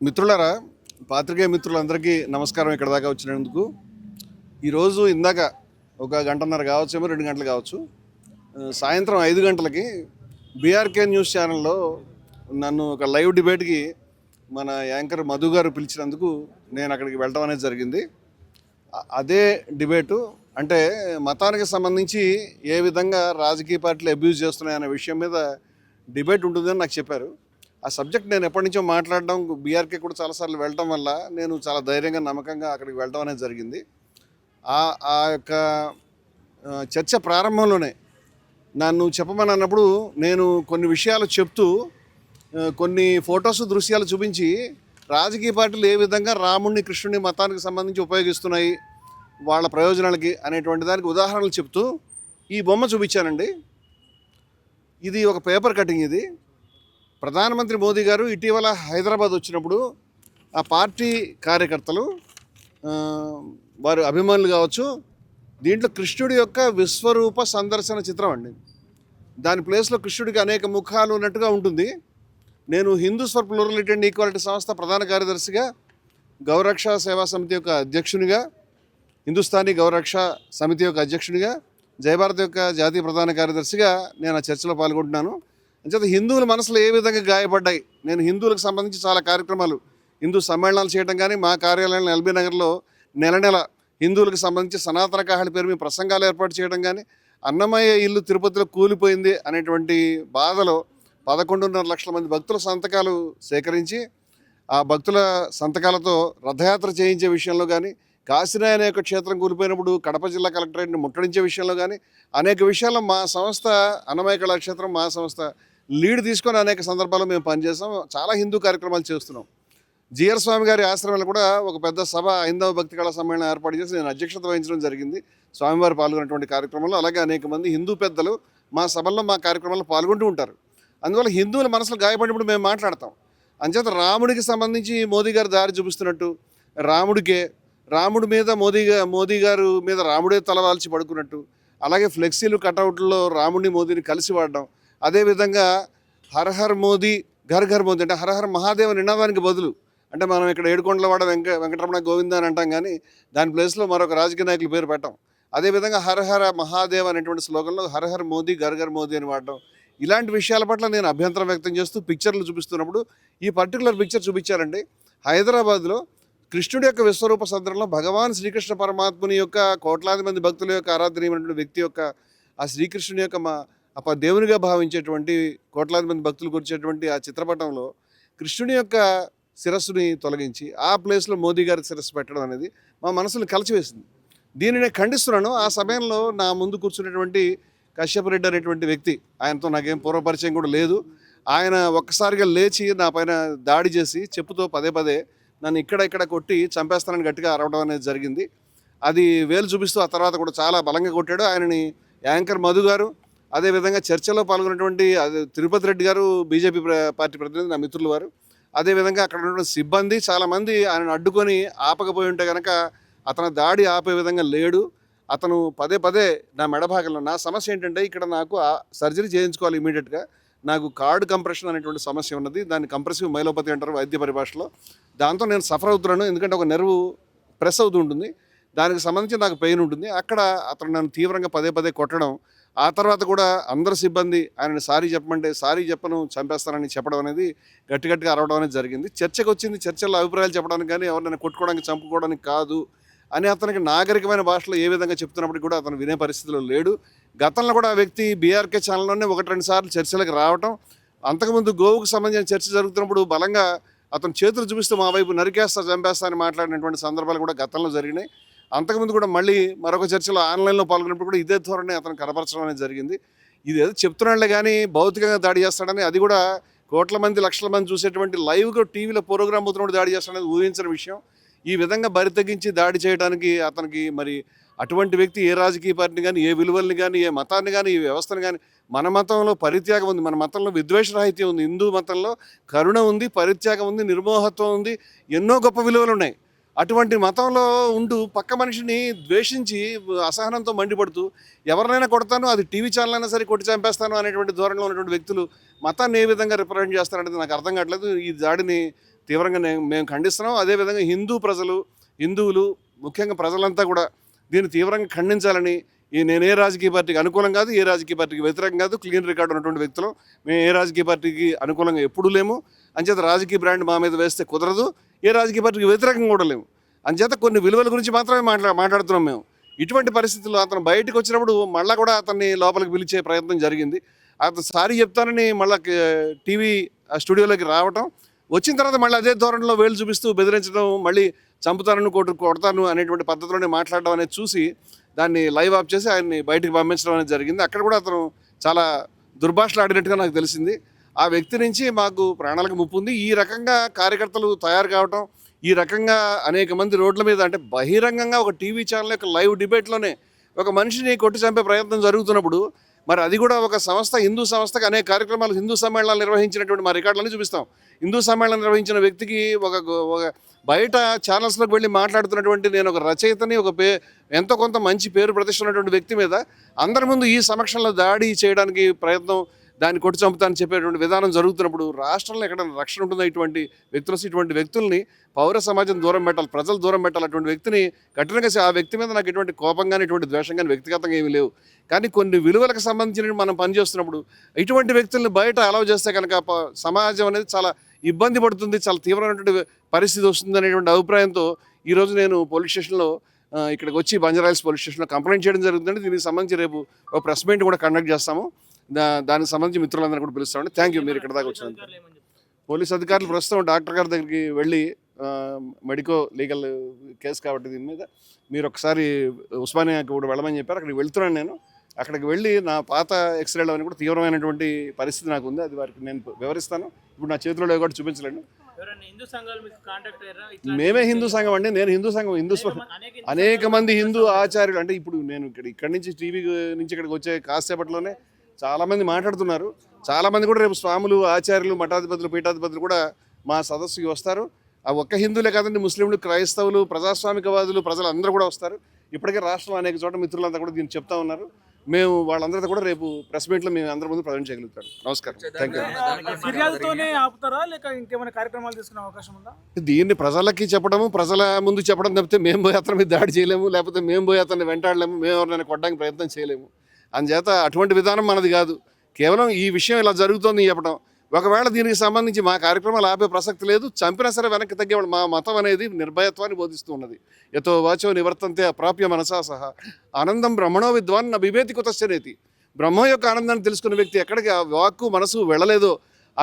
మిత్రులారా, పాత్రికేయ మిత్రులందరికీ నమస్కారం. ఇక్కడ దాకా వచ్చినందుకు. ఈరోజు ఇందాక ఒక గంటన్నర కావచ్చేమో, 2 గంటలు కావచ్చు, సాయంత్రం 5 గంటలకి బీఆర్కే న్యూస్ ఛానల్లో నన్ను ఒక లైవ్ డిబేట్కి మన యాంకర్ మధు గారు పిలిచినందుకు నేను అక్కడికి వెళ్ళడం అనేది జరిగింది. అదే డిబేటు అంటే మతానికి సంబంధించి ఏ విధంగా రాజకీయ పార్టీలు అబ్యూజ్ చేస్తున్నాయనే విషయం మీద డిబేట్ ఉంటుందని నాకు చెప్పారు. ఆ సబ్జెక్ట్ నేను ఎప్పటి నుంచో మాట్లాడడం, బీఆర్కే కూడా చాలాసార్లు వెళ్ళడం వల్ల నేను చాలా ధైర్యంగా, నమ్మకంగా అక్కడికి వెళ్ళడం అనేది జరిగింది. ఆ యొక్క చర్చ ప్రారంభంలోనే నన్ను చెప్పమని అన్నప్పుడు నేను కొన్ని విషయాలు చెప్తూ, కొన్ని ఫొటోస్, దృశ్యాలు చూపించి రాజకీయ పార్టీలు ఏ విధంగా రాముడిని, కృష్ణుడిని మతానికి సంబంధించి ఉపయోగిస్తున్నాయి వాళ్ళ ప్రయోజనాలకి అనేటువంటి దానికి ఉదాహరణలు చెప్తూ ఈ బొమ్మ చూపించానండి. ఇది ఒక పేపర్ కటింగ్. ఇది ప్రధానమంత్రి మోదీ గారు ఇటీవల హైదరాబాద్ వచ్చినప్పుడు ఆ పార్టీ కార్యకర్తలు, వారు అభిమానులు కావచ్చు, దీంట్లో కృష్ణుడి యొక్క విశ్వరూప సందర్శన చిత్రం అండి. దాని ప్లేస్లో కృష్ణుడికి అనేక ముఖాలు ఉన్నట్టుగా ఉంటుంది. నేను Hindus for plurality and equality సంస్థ ప్రధాన కార్యదర్శిగా, గౌరక్ష సేవా సమితి యొక్క అధ్యక్షునిగా, హిందుస్థానీ గౌరక్ష సమితి యొక్క అధ్యక్షునిగా, జయభారత్ యొక్క జాతీయ ప్రధాన కార్యదర్శిగా నేను ఆ చర్చలో పాల్గొంటున్నాను. అంచేత హిందువుల మనసులో ఏ విధంగా గాయపడ్డాయి, నేను హిందువులకు సంబంధించి చాలా కార్యక్రమాలు, హిందూ సమ్మేళనాలు చేయడం కానీ, మా కార్యాలయంలో ఎల్బీ నగర్లో నెల నెల హిందువులకు సంబంధించి సనాతన కాహళి పేరు మీద ప్రసంగాలు ఏర్పాటు చేయడం కానీ, అన్నమయ్య ఇల్లు తిరుపతిలో కూలిపోయింది అనేటువంటి బాధలో 11.5 లక్షల మంది భక్తుల సంతకాలు సేకరించి, ఆ భక్తుల సంతకాలతో రథయాత్ర చేయించే విషయంలో కానీ, కాశీనాయ అనే యొక్క క్షేత్రం కూలిపోయినప్పుడు కడప జిల్లా కలెక్టరేట్ని ముట్టడించే విషయంలో కానీ, అనేక విషయాల్లో మా సంస్థ, అన్నమయ్య కళాక్షేత్రం మా సంస్థ లీడ్ తీసుకొని అనేక సందర్భాల్లో మేము పనిచేసాం. చాలా హిందూ కార్యక్రమాలు చేస్తున్నాం. జిఆర్ స్వామి గారి ఆశ్రమంలో కూడా ఒక పెద్ద సభ, హైందవ భక్తి కళా సమ్మేళనం ఏర్పాటు చేసి నేను అధ్యక్షత వహించడం జరిగింది స్వామివారు పాల్గొన్నటువంటి కార్యక్రమంలో. అలాగే అనేక మంది హిందూ పెద్దలు మా సభల్లో, మా కార్యక్రమాల్లో పాల్గొంటూ ఉంటారు. అందువల్ల హిందువుల మనసులో గాయపడినప్పుడు మేము మాట్లాడతాం. అంచేత రాముడికి సంబంధించి మోదీ గారు దారి చూపిస్తున్నట్టు, రాముడి మీద మోదీ గారు మీద రాముడే తలవాల్చి పడుకున్నట్టు, అలాగే ఫ్లెక్సీలు, కటౌట్లో రాముడిని, మోదీని కలిసి వాడడం, అదేవిధంగా హర్ హర్ మోదీ, ఘర్ ఘర్ మోదీ అంటే హర్ హర్ మహాదేవ్ నినాదానికి బదులు, అంటే మనం ఇక్కడ ఏడుకొండలవాడ వెంకటరమణ గోవింద అని అంటాం కానీ దాని ప్లేస్లో మరొక రాజకీయ నాయకుల పేరు పెట్టాం. అదేవిధంగా హర హర మహాదేవ్ అనేటువంటి స్లోగన్లో హర్ హర్ మోదీ, ఘర్ ఘర్ మోదీ అని వాడడం, ఇలాంటి విషయాల పట్ల నేను అభ్యంతరం వ్యక్తం చేస్తూ పిక్చర్లు చూపిస్తున్నప్పుడు ఈ పర్టికులర్ పిక్చర్ చూపించారండి. హైదరాబాద్లో కృష్ణుడి యొక్క విశ్వరూప సందర్భంలో భగవాన్ శ్రీకృష్ణ పరమాత్ముని యొక్క కోట్లాది మంది భక్తుల యొక్క ఆరాధనీయమైనటువంటి వ్యక్తి యొక్క, ఆ శ్రీకృష్ణుని యొక్క దేవునిగా భావించేటువంటి కోట్లాది మంది భక్తులు కూర్చేటువంటి ఆ చిత్రపటంలో కృష్ణుని యొక్క శిరస్సుని తొలగించి ఆ ప్లేస్లో మోదీ గారి శిరస్సు పెట్టడం అనేది మా మనసుని కలిచివేసింది. దీనిని నేను ఖండిస్తున్నాను. ఆ సమయంలో నా ముందు కూర్చున్నటువంటి కశ్యప్ రెడ్డి అనేటువంటి వ్యక్తి, ఆయనతో నాకేం పూర్వపరిచయం కూడా లేదు. ఆయన ఒక్కసారిగా లేచి నా పైన దాడి చేసి చెప్పుతో పదే పదే నన్ను ఇక్కడ కొట్టి చంపేస్తానని గట్టిగా అరవడం అనేది జరిగింది. అది వేలు చూపిస్తూ ఆ తర్వాత కూడా చాలా బలంగా కొట్టాడు. ఆయనని యాంకర్ మధు గారు, అదేవిధంగా చర్చలో పాల్గొన్నటువంటి తిరుపతి రెడ్డి గారు, బీజేపీ పార్టీ ప్రతినిధి, నా మిత్రులు వారు, అదేవిధంగా అక్కడ ఉన్నటువంటి సిబ్బంది చాలామంది ఆయనను అడ్డుకొని ఆపకపోయి ఉంటే కనుక అతను దాడి ఆపే విధంగా లేడు. అతను పదే పదే నా మెడభాగంలో, నా సమస్య ఏంటంటే ఇక్కడ నాకు సర్జరీ చేయించుకోవాలి ఇమీడియట్గా, నాకు కార్డ్ కంప్రెషన్ అనేటువంటి సమస్య ఉన్నది. దాన్ని కంప్రెసివ్ మైలోపతి అంటారు వైద్య పరిభాషలో. దాంతో నేను సఫర్ అవుతున్నాను, ఎందుకంటే ఒక నెర్వ్ ప్రెస్ అవుతూ ఉంటుంది, దానికి సంబంధించి నాకు పెయిన్ ఉంటుంది. అక్కడ అతను నన్ను తీవ్రంగా పదే పదే కొట్టడం, ఆ తర్వాత కూడా అందరు సిబ్బంది ఆయనని సారీ చెప్పమంటే సారీ చెప్పను, చంపేస్తానని చెప్పడం అనేది, గట్టిగా అరవడం అనేది జరిగింది. చర్చకు వచ్చింది, చర్చల్లో అభిప్రాయాలు చెప్పడానికి కానీ ఎవరినైనా కొట్టుకోవడానికి, చంపుకోవడానికి కాదు అని అతనికి నాగరికమైన భాషలో ఏ విధంగా చెప్తున్నప్పటికీ కూడా అతను వినే పరిస్థితిలో లేడు. గతంలో కూడా ఆ వ్యక్తి బీఆర్కే ఛానల్లోనే 1-2 సార్లు చర్చలకు రావటం, అంతకుముందు గోవుకు సంబంధించిన చర్చ జరుగుతున్నప్పుడు బలంగా అతను చేతులు చూపిస్తూ మా వైపు నరికేస్తా, చంపేస్తా అని మాట్లాడినటువంటి సందర్భాలు కూడా గతంలో జరిగినాయి. అంతకుముందు కూడా మళ్ళీ మరొక చర్చలో ఆన్లైన్లో పాల్గొన్నప్పుడు కూడా ఇదే ధోరణి అతను కనపరచడం అనేది జరిగింది. ఇది ఏదో చెప్తున్నాడులే కానీ భౌతికంగా దాడి చేస్తాడని, అది కూడా కోట్ల మంది, లక్షల మంది చూసేటువంటి లైవ్గా టీవీలో ప్రోగ్రామ్ అవుతున్నప్పుడు దాడి చేస్తాడనేది ఊహించిన విషయం. ఈ విధంగా బరి తగ్గించి దాడి చేయడానికి అతనికి, మరి అటువంటి వ్యక్తి ఏ రాజకీయ పార్టీని కానీ, ఏ విలువల్ని కానీ, ఏ మతాన్ని కానీ, ఈ వ్యవస్థను కానీ, మన మతంలో పరిత్యాగం ఉంది, మన మతంలో విద్వేషరాహిత్యం ఉంది, హిందూ మతంలో కరుణ ఉంది, పరిత్యాగం ఉంది, నిర్మోహత్వం ఉంది, ఎన్నో గొప్ప విలువలు ఉన్నాయి. అటువంటి మతంలో ఉంటూ పక్క మనిషిని ద్వేషించి అసహనంతో మండిపడుతూ ఎవరినైనా కొడతాను, అది టీవీ ఛానల్ అయినా సరే కొట్టి చంపేస్తాను అనేటువంటి ధోరణిలో ఉన్నటువంటి వ్యక్తులు మతాన్ని ఏ విధంగా రిప్రజెంట్ చేస్తారనేది నాకు అర్థం కావట్లేదు. ఈ దాడిని తీవ్రంగా మేము ఖండిస్తున్నాం. అదేవిధంగా హిందువులు ముఖ్యంగా ప్రజలంతా కూడా దీన్ని తీవ్రంగా ఖండించాలని, నేను ఏ రాజకీయ పార్టీకి అనుకూలం కాదు, ఏ రాజకీయ పార్టీకి వ్యతిరేకం కాదు, క్లీన్ రికార్డు ఉన్నటువంటి వ్యక్తులు. మేము ఏ రాజకీయ పార్టీకి అనుకూలంగా ఎప్పుడూ లేము. అంచేత రాజకీయ బ్రాండ్ మా మీద వేస్తే కుదరదు, ఏ రాజకీయ పార్టీకి వ్యతిరేకంగా కూడా లేము. అంచేత కొన్ని విలువల గురించి మాత్రమే మాట్లాడుతున్నాం మేము. ఇటువంటి పరిస్థితుల్లో అతను బయటకు వచ్చినప్పుడు మళ్ళీ కూడా అతన్ని లోపలికి పిలిచే ప్రయత్నం జరిగింది. అతను సారీ చెప్తానని మళ్ళీ టీవీ స్టూడియోలోకి రావటం, వచ్చిన తర్వాత మళ్ళీ అదే ధోరణిలో వేలు చూపిస్తూ బెదిరించడం, మళ్ళీ చంపుతానని కొడతాను అనేటువంటి పద్ధతిలోనే మాట్లాడడం అనేది చూసి దాన్ని లైవ్ ఆఫ్ చేసి ఆయన్ని బయటికి పంపించడం అనేది జరిగింది. అక్కడ కూడా అతను చాలా దుర్భాషలు ఆడినట్టుగా నాకు తెలిసింది. ఆ వ్యక్తి నుంచి మాకు ప్రాణాలకు ముప్పు ఉంది. ఈ రకంగా కార్యకర్తలు తయారు కావటం, ఈ రకంగా అనేక మంది రోడ్ల మీద, అంటే బహిరంగంగా ఒక టీవీ ఛానల్ యొక్క లైవ్ డిబేట్లోనే ఒక మనిషిని కొట్టి చంపే ప్రయత్నం జరుగుతున్నప్పుడు, మరి అది కూడా ఒక సంస్థ, హిందూ సంస్థకి అనేక కార్యక్రమాలు, హిందూ సమ్మేళనాలు నిర్వహించినటువంటి మా రికార్డులన్నీ చూపిస్తాం. హిందూ సమ్మేళనం నిర్వహించిన వ్యక్తికి ఒక బయట ఛానల్స్లోకి వెళ్ళి మాట్లాడుతున్నటువంటి నేను ఒక రచయితని, ఎంతో కొంత మంచి పేరు ప్రతిష్ట ఉన్నటువంటి వ్యక్తి మీద అందరి ముందు ఈ సమక్షంలో దాడి చేయడానికి ప్రయత్నం, దాన్ని కొట్టి చంపుతానని చెప్పేటువంటి విధానం జరుగుతున్నప్పుడు రాష్ట్రంలో ఎక్కడ రక్షణ ఉంటుందో? ఇటువంటి వ్యక్తుల్ని పౌర సమాజం దూరం పెట్టాలి, ప్రజలు దూరం పెట్టాలి. అటువంటి వ్యక్తిని కఠినంగా, ఆ వ్యక్తి మీద నాకు ఎటువంటి కోపం కానీ, ఎటువంటి ద్వేషం కానీ వ్యక్తిగతంగా ఏమీ లేవు. కానీ కొన్ని విలువలకు సంబంధించిన మనం పనిచేస్తున్నప్పుడు ఇటువంటి వ్యక్తుల్ని బయట అలౌ చేస్తే కనుక సమాజం అనేది చాలా ఇబ్బంది పడుతుంది, చాలా తీవ్రమైనటువంటి పరిస్థితి వస్తుంది అనేటువంటి అభిప్రాయంతో ఈరోజు నేను పోలీస్ స్టేషన్లో ఇక్కడికి వచ్చి బంజారాహిల్స్ పోలీస్ స్టేషన్లో కంప్లైంట్ చేయడం జరుగుతుందండి. దీనికి సంబంధించి రేపు ఒక ప్రెస్ మీట్ కూడా కండక్ట్ చేస్తాము. దానికి సంబంధించి మిత్రులందరూ కూడా పిలుస్తామండి. థ్యాంక్ యూ మీరు ఇక్కడ దాకా వచ్చినందుకు. పోలీస్ అధికారులు ప్రస్తుతం డాక్టర్ గారి దగ్గరికి వెళ్ళి మెడికో లీగల్ కేసు కాబట్టి దీని మీద మీరు ఒకసారి ఉస్మానియాకి కూడా వెళ్ళమని చెప్పారు. అక్కడికి వెళ్తున్నాను నేను. అక్కడికి వెళ్ళి నా పాత ఎక్స్రేలు అని కూడా తీవ్రమైనటువంటి పరిస్థితి నాకు ఉంది, అది వారికి నేను వివరిస్తాను. ఇప్పుడు నా చేతిలో కూడా చూపించలేను. మేమే హిందూ సంఘం అండి. నేను హిందూ సంఘం, అనేక మంది హిందూ ఆచార్యులు, అంటే ఇప్పుడు నేను ఇక్కడి నుంచి టీవీ నుంచి ఇక్కడికి వచ్చే కాసేపట్లోనే చాలామంది మాట్లాడుతున్నారు. చాలామంది కూడా రేపు స్వాములు, ఆచార్యులు, మఠాధిపతులు, పీఠాధిపతులు కూడా మా సదస్సుకి వస్తారు. ఆ ఒక్క హిందువులే కాదండి, ముస్లింలు, క్రైస్తవులు, ప్రజాస్వామికవాదులు, ప్రజలు అందరూ కూడా వస్తారు. ఇప్పటికే రాష్ట్రంలో అనేక చోట మిత్రులంతా కూడా దీన్ని చెప్తా ఉన్నారు. మేము వాళ్ళందరితో కూడా రేపు ప్రెస్ మీట్లో మేము అందరి ముందు ప్రజెంట్ చేయగలుగుతాం. నమస్కారం. Thank you. దీన్ని ప్రజలకి చెప్పడము, ప్రజల ముందు చెప్పడం తప్పితే మేము పోయి అతని మీద దాడి చేయలేము, లేకపోతే మేము పోయి అతన్ని వెంటాడలేము, మేము ఎవరినైనా కొట్టడానికి ప్రయత్నం చేయలేము. అందుచేత అటువంటి విధానం మనది కాదు. కేవలం ఈ విషయం ఇలా జరుగుతోంది చెప్పడం. ఒకవేళ దీనికి సంబంధించి మా కార్యక్రమాలు ఆపే ప్రసక్తి లేదు. చంపినా సరే వెనక్కి తగ్గేవాళ్ళు. మా మతం అనేది నిర్భయత్వాన్ని బోధిస్తూ ఉన్నది. యతో వాచో నివర్తంతే అప్రాప్య మనసా సహా ఆనందం బ్రహ్మణో విద్వాన్ నా బిభేతి కుతశ్చనేతి. బ్రహ్మ యొక్క ఆనందాన్ని తెలుసుకున్న వ్యక్తి ఎక్కడికి వాక్కు మనసు వెళ్ళలేదో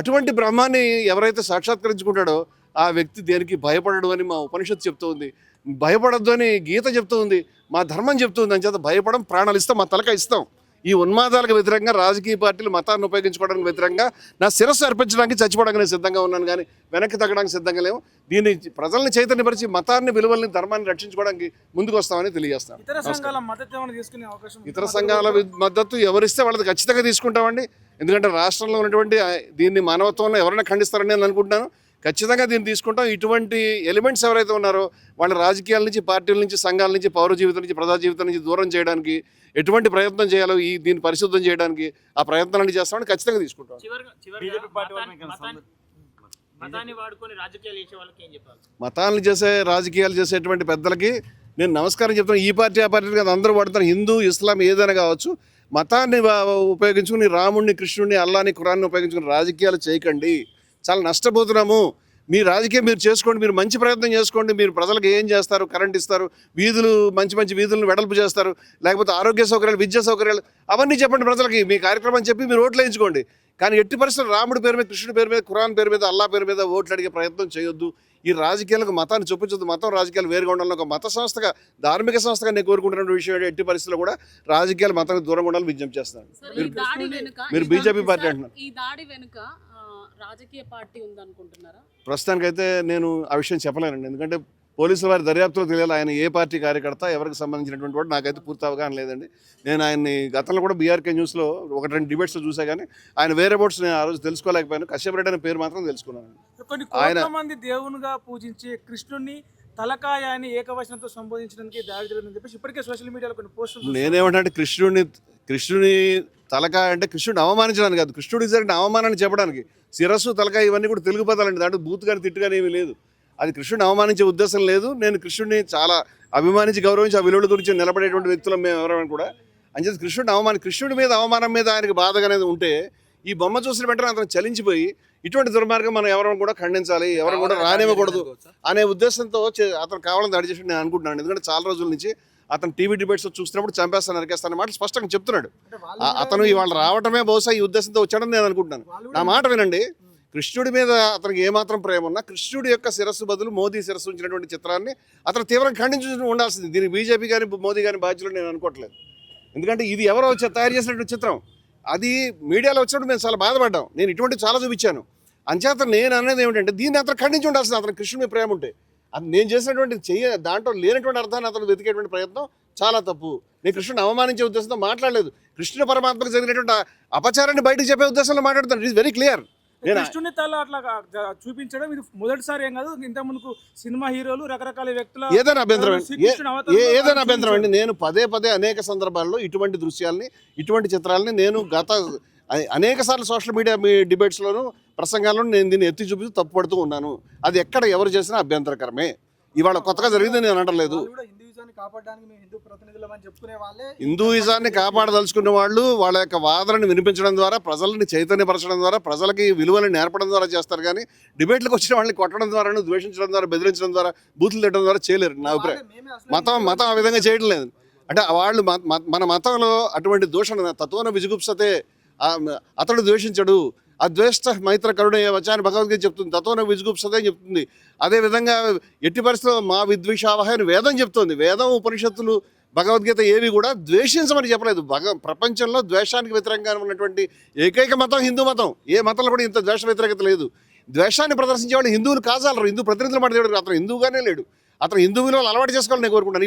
అటువంటి బ్రహ్మాన్ని ఎవరైతే సాక్షాత్కరించుకుంటాడో ఆ వ్యక్తి దేనికి భయపడడు అని మా ఉపనిషత్తు చెప్తూ ఉంది. భయపడద్దు అని గీత చెప్తూ ఉంది, మా ధర్మం చెప్తూ ఉంది. అంచేత భయపడం, ప్రాణాలు ఇస్తాం, మా తలక ఇస్తాం. ఈ ఉన్మాదాలకు వ్యతిరేకంగా రాజకీయ పార్టీలు మతాన్ని ఉపయోగించుకోవడానికి వ్యతిరేకంగా నా శిరస్సు అర్పించడానికి, చచ్చిపోవడానికి నేను సిద్ధంగా ఉన్నాను, కానీ వెనక్కి తగ్గడానికి సిద్ధంగా లేవు. దీన్ని ప్రజల్ని చైతన్యపరిచి మతాన్ని, విలువల్ని, ధర్మాన్ని రక్షించుకోవడానికి ముందుకు వస్తామని తెలియజేస్తాను. ఇతర సంఘాల మద్దతు ఎవరిస్తే వాళ్ళది ఖచ్చితంగా తీసుకుంటామండి. ఎందుకంటే రాష్ట్రంలో ఉన్నటువంటి దీన్ని మానవత్వంలో ఎవరైనా ఖండిస్తారని నేను అనుకుంటున్నాను. ఖచ్చితంగా దీన్ని తీసుకుంటాం. ఇటువంటి ఎలిమెంట్స్ ఎవరైతే ఉన్నారో వాళ్ళ రాజకీయాల నుంచి, పార్టీల నుంచి, సంఘాల నుంచి, పౌర జీవితం నుంచి, ప్రజా జీవితం నుంచి దూరం చేయడానికి ఎటువంటి ప్రయత్నం చేయాలో దీన్ని పరిశుద్ధం చేయడానికి ఆ ప్రయత్నాన్ని చేస్తామని ఖచ్చితంగా తీసుకుంటాం. మతాలను రాజకీయాలు చేసేటువంటి పెద్దలకి నేను నమస్కారం చెప్తాను. ఈ పార్టీ ఆ పార్టీ కాదు, అందరూ వాడుతారు. హిందూ, ఇస్లాం ఏదైనా కావచ్చు, మతాన్ని ఉపయోగించుకుని రాముడిని, కృష్ణుడిని, అల్లాని, ఖురాన్ని ఉపయోగించుకుని రాజకీయాలు చేయకండి. చాలా నష్టపోతున్నాము. మీ రాజకీయం మీరు చేసుకోండి, మీరు మంచి ప్రయత్నం చేసుకోండి. మీరు ప్రజలకు ఏం చేస్తారు? కరెంట్ ఇస్తారు, వీధులు, మంచి వీధులను వెడల్పు చేస్తారు, లేకపోతే ఆరోగ్య సౌకర్యాలు, విద్యా సౌకర్యాలు, అవన్నీ చెప్పండి ప్రజలకి. మీ కార్యక్రమం చెప్పి మీరు ఓట్లు వేయించుకోండి. కానీ ఎట్టి పరిస్థితులు రాముడి పేరు మీద, కృష్ణుడి పేరు మీద, ఖురాన్ పేరు మీద, అల్లా పేరు మీద ఓట్లు అడిగే ప్రయత్నం చేయొద్దు. ఈ రాజకీయాలకు మతాన్ని చొప్పించొద్దు. మతం, రాజకీయాలు వేరుగా ఉండాలని ఒక మత సంస్థగా, ధార్మిక సంస్థగా నేను కోరుకుంటున్న విషయం ఎట్టి పరిస్థితుల్లో కూడా రాజకీయాలు మతానికి దూరంగా ఉండాలని విజ్ఞప్తి చేస్తాను. మీరు బీజేపీ పార్టీ అంటున్నారు. రాజకీయ పార్టీ ఉందనుకుంటున్నారా? ప్రస్తుతానికైతే నేను ఆ విషయం చెప్పలేనండి. ఎందుకంటే పోలీసుల వారి దర్యాప్తులో తెలియాలి ఆయన ఏ పార్టీ కార్యకర్త, ఎవరికి సంబంధించినటువంటి వాడు నాకైతే పూర్తి అవగాహన లేదండి. నేను ఆయన్ని గతంలో కూడా బీఆర్కే న్యూస్లో 1-2 డిబేట్స్లో చూసా, కానీ ఆయన వేరే బోట్స్ నేను ఆ రోజు తెలుసుకోలేకపోయాను. కశ్యప్ రెడ్డి అనే పేరు మాత్రం తెలుసుకున్నాను. ఆయన మంది దేవునిగా పూజించే కృష్ణుడిని తలకాయ అని ఏకవచనంతో సంబోధించడానికి దాడి జరిగిందని చెప్పేసి ఇప్పటికే సోషల్ మీడియాలో కొన్ని పోస్టులు. నేనేమంటే కృష్ణుడిని కృష్ణుని తలకాయ అంటే కృష్ణుడిని అవమానించడానికి కాదు, కృష్ణుడికి జరిగిన అవమానాన్ని చెప్పడానికి. శిరస్సు తలకాయ ఇవన్నీ కూడా తెలుగు పదాలండి, దాంట్లో బూత్ కానీ తిట్టు కానీ ఏమీ లేదు. అది కృష్ణుడిని అవమానించే ఉద్దేశం లేదు. నేను కృష్ణుడిని చాలా అభిమానించి గౌరవించి ఆ విలువల గురించి నిలబడేటువంటి వ్యక్తులం మేము ఎవరైనా కూడా. అంచేది కృష్ణుడి మీద అవమానం మీద ఆయనకి బాధగా అనేది ఉంటే ఈ బొమ్మ చూసిన వెంటనే అతను చలించిపోయి ఇటువంటి దుర్మార్గం మనం ఎవరైనా కూడా ఖండించాలి, ఎవరు కూడా రానివ్వకూడదు అనే ఉద్దేశంతో అతను కావాలని దాడి చేసి నేను అనుకుంటున్నాను. ఎందుకంటే చాలా రోజుల నుంచి అతను టీవీ డిబేట్స్ చూసినప్పుడు చంపేస్తాను నరికేస్తాను మాట స్పష్టంగా చెప్తున్నాడు. అతను ఇవాళ రావటమే బహుశా ఈ ఉద్దేశంతో వచ్చాడని నేను అనుకుంటున్నాను. నా మాట వినండి, కృష్ణుడి మీద అతనికి ఏమాత్రం ప్రేమ ఉన్నా కృష్ణుడి యొక్క శిరస్సు బదులు మోదీ శిరస్సు ఉంచినటువంటి చిత్రాన్ని అతను తీవ్రంగా ఖండించి ఉండాల్సింది. దీనికి బీజేపీ కానీ మోదీ కానీ బాధ్యులు నేను అనుకోవట్లేదు. ఎందుకంటే ఇది ఎవరో తయారు చేసినటువంటి చిత్రం, అది మీడియాలో వచ్చినప్పుడు మేము చాలా బాధపడ్డాం. నేను ఇటువంటి చాలా చూపించాను. అంచేత నేను అనేది ఏమిటంటే దీన్ని అతను ఖండించి ఉండాల్సింది. అతను కృష్ణుడి మీద ప్రేమ ఉంటే అది నేను చేసినటువంటి దాంట్లో లేనటువంటి అర్థాన్ని అతను వెతికేటువంటి ప్రయత్నం చాలా తప్పు. నేను కృష్ణుని అవమానించే ఉద్దేశంతో మాట్లాడలేదు. కృష్ణుని పరమాత్మకు జరిగినటువంటి అపచారాన్ని బయటకు చెప్పే ఉద్దేశంలో మాట్లాడుతాను. It is very clear. కృష్ణుని తల అట్లా చూపించడం ఇది మొదటిసారి ఏం కాదు. ఇంత ముందుకు సినిమా హీరోలు రకరకాల వ్యక్తుల ఏదైనా అభ్యంతరం అండి. నేను పదే అనేక సందర్భాల్లో ఇటువంటి దృశ్యాల్ని ఇటువంటి చిత్రాలని నేను గత అనేక సార్లు సోషల్ మీడియా డిబేట్స్లోను ప్రసంగాల్లోనూ నేను దీన్ని ఎత్తి చూపిస్తూ తప్పుపడుతూ ఉన్నాను. అది ఎక్కడ ఎవరు చేసినా అభ్యంతరకరమే. ఇవాళ కొత్తగా జరిగింది నేను అనట్లేదు. హిందూయిజాన్ని కాపాడదలుచుకున్న వాళ్ళు వాళ్ళ యొక్క వాదనని వినిపించడం ద్వారా, ప్రజల్ని చైతన్యపరచడం ద్వారా, ప్రజలకి విలువలను నేర్పడం ద్వారా చేస్తారు. కానీ డిబేట్లకు వచ్చిన వాళ్ళని కొట్టడం ద్వారా, ద్వేషించడం ద్వారా, బెదిరించడం ద్వారా, బూతులు తిట్టడం ద్వారా చేయలేరు. నా అభిప్రాయం మతం ఆ విధంగా చేయడం లేదు. అంటే వాళ్ళు మన మతంలో అటువంటి దూషణ తత్వన విజుగుప్సతే, అతడు ద్వేషించడు, అద్వేష్ట మైత్ర కరుణ వచ్చాయని భగవద్గీత చెప్తుంది. తత్వన విజుగుప్సతే అని చెప్తుంది. అదేవిధంగా ఎట్టి పరిస్థితుల్లో మా విద్విషావహ అని వేదం చెప్తుంది. వేదం, ఉపనిషత్తులు, భగవద్గీత ఏవి కూడా ద్వేషించమని చెప్పలేదు. ప్రపంచంలో ద్వేషానికి వ్యతిరేకంగా ఉన్నటువంటి ఏకైక మతం హిందూ మతం. ఏ మతంలో కూడా ఇంత ద్వేష వ్యతిరేకత లేదు. ద్వేషాన్ని ప్రదర్శించే వాళ్ళు హిందువులు కాజాలరు. హిందూ ప్రతినిధులు మాట్లాడారు. అతను హిందువుగానే లేడు. అతను హిందూ విలువలు అలవాటు చేసుకోవాలని నేను కోరుకుంటాను.